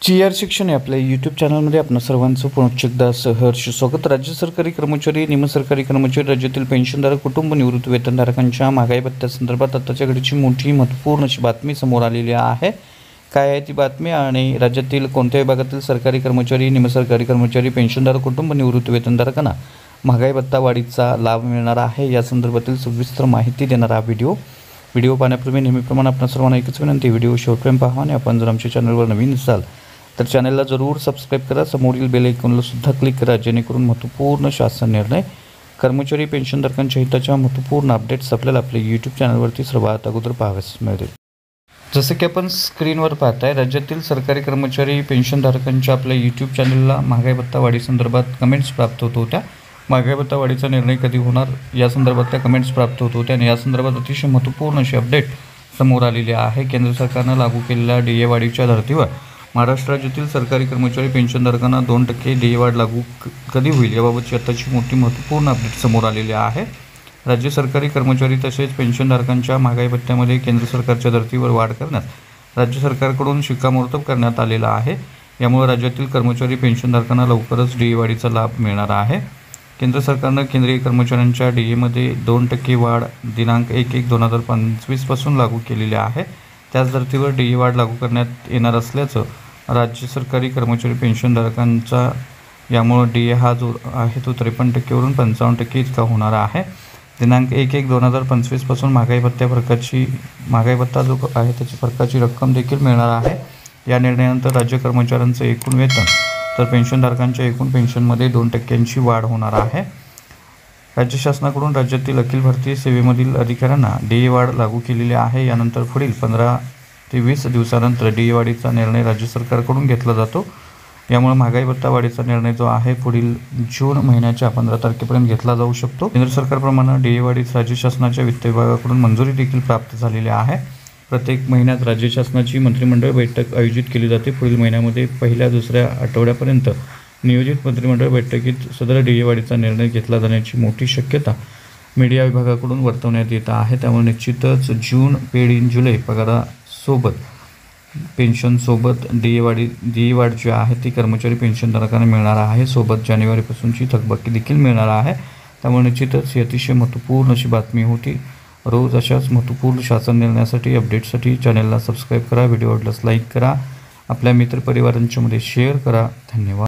G.R.. शिक्षण आहे आपल्या यूट्यूब चॅनलमध्ये आपणा सर्वांचं पुनश्च एकदा सहर्ष स्वागत। राज्य सरकारी कर्मचारी, निमसरकारी कर्मचारी, राज्यातील पेन्शनधारक, कुटुंब निवृत्ती वेतनधारकांच्या महागाई भत्त्यासंदर्भात आताच्या घडीची मोठी महत्त्वपूर्ण अशी बातमी समोर आलेली आहे। काय आहे ती बातमी आणि राज्यातील कोणत्या विभागातील सरकारी कर्मचारी, निमसरकारी कर्मचारी, पेन्शनधारक, कुटुंब निवृत्ती वेतनधारकांना महागाई भत्ता वाढीचा लाभ मिळणार आहे या संदर्भातील सविस्तर माहिती देणारा हा व्हिडिओ पाहण्यापूर्वी नेहमीप्रमाणे आपण सर्वांना एकच विनंती, व्हिडिओ शेवटपर्यंत पहा आणि आपण जर आमच्या चॅनलवर नवीन असाल तर चॅनलला जरूर सबस्क्राईब करा, समोरील बेल आयकॉनला सुद्धा क्लिक करा, जेणेकरून महत्त्वपूर्ण शासन निर्णय, कर्मचारी पेन्शनधारकांच्या हिताच्या महत्त्वपूर्ण अपडेट्स आपल्याला आपल्या यूट्यूब चॅनलवरती सर्वात अगोदर पाहावयास मिळतील। जसं की आपण स्क्रीनवर पाहताय, राज्यातील सरकारी कर्मचारी पेन्शनधारकांच्या आपल्या यूट्यूब चॅनलला महागाई भत्ता वाढीसंदर्भात कमेंट्स प्राप्त होत होत्या। महागाई भत्ता वाढीचा निर्णय कधी होणार या संदर्भात त्या कमेंट्स प्राप्त होत होत्या आणि या संदर्भात अतिशय महत्त्वपूर्ण अशी अपडेट समोर आलेली आहे। केंद्र सरकारनं लागू केलेल्या DA वाढीच्या धर्तीवर महाराष्ट्र राज्यातील सरकारी कर्मचारी पेन्शनधारकांना 2% DA वाढ लागू कधी होईल याबाबतची आताची मोठी महत्त्वपूर्ण अपडेट समोर आलेली आहे। राज्य सरकारी कर्मचारी तसेच पेन्शनधारकांच्या महागाई भत्त्यामध्ये केंद्र सरकारच्या धर्तीवर वाढ करण्यास राज्य सरकारकडून शिक्कामोर्तब करण्यात आलेला आहे। यामुळे राज्यातील कर्मचारी पेन्शनधारकांना लवकरच DA वाढीचा लाभ मिळणार आहे। केंद्र सरकारनं केंद्रीय कर्मचाऱ्यांच्या DAमध्ये 2% वाढ दिनांक 1/1/2025 पासून लागू केलेली आहे। त्याच धर्तीवर DA वाढ लागू करण्यात येणार असल्याचं राज्य सरकारी कर्मचारी पेन्शनधारकांचा यामुळे DA हा जो आहे तो 53% वरून 55% इतका होणार आहे। दिनांक 1/1/2025 पासून महागाई भत्ता जो आहे त्याची फरकाची रक्कम देखील मिळणार आहे। या निर्णयानंतर राज्य कर्मचाऱ्यांचं एकूण वेतन तर पेन्शनधारकांच्या एकूण पेन्शनमध्ये 2%ची वाढ होणार आहे। राज्य शासनाकडून राज्यातील अखिल भारतीय सेवेमधील अधिकाऱ्यांना DA वाढ लागू केलेली आहे। यानंतर पुढील 15 ते 20 दिवसानंतर DA वाढीचा निर्णय राज्य सरकारकडून घेतला जातो। यामुळे महागाई भत्ता वाढीचा निर्णय जो आहे पुढील जून महिन्याच्या 15 तारखेपर्यंत घेतला जाऊ शकतो। केंद्र सरकारप्रमाणे DA वाढीस राज्य शासनाच्या वित्त विभागाकडून मंजुरी देखील प्राप्त झालेली आहे। प्रत्येक महिन्यात राज्य शासनाची मंत्रिमंडळ बैठक आयोजित केली जाते। पुढील महिन्यामध्ये पहिल्या-दुसऱ्या आठवड्यापर्यंत नियोजित मंत्रिमंडळ बैठकीत सदर DA वाढीचा निर्णय घेतला जाण्याची मोठी शक्यता मीडिया विभागाकडून वर्तवण्यात येत आहे। त्यामुळे निश्चितच जून पेड इन जुलै पगारासोबत पेन्शनसोबत DA वाढ जी आहे ती कर्मचारी पेन्शनधारकांना मिळणार आहे। सोबत जानेवारीपासूनची थकबाकी देखील मिळणार आहे। त्यामुळे निश्चितच ही अतिशय महत्त्वपूर्ण अशी बातमी होती। रोज अशाच महत्त्वपूर्ण शासन निर्णयासाठी अपडेटसाठी चॅनलला सबस्क्राईब करा, व्हिडिओ आवडल्यास लाईक करा, आपल्या मित्रपरिवारांच्यामध्ये शेअर करा। धन्यवाद।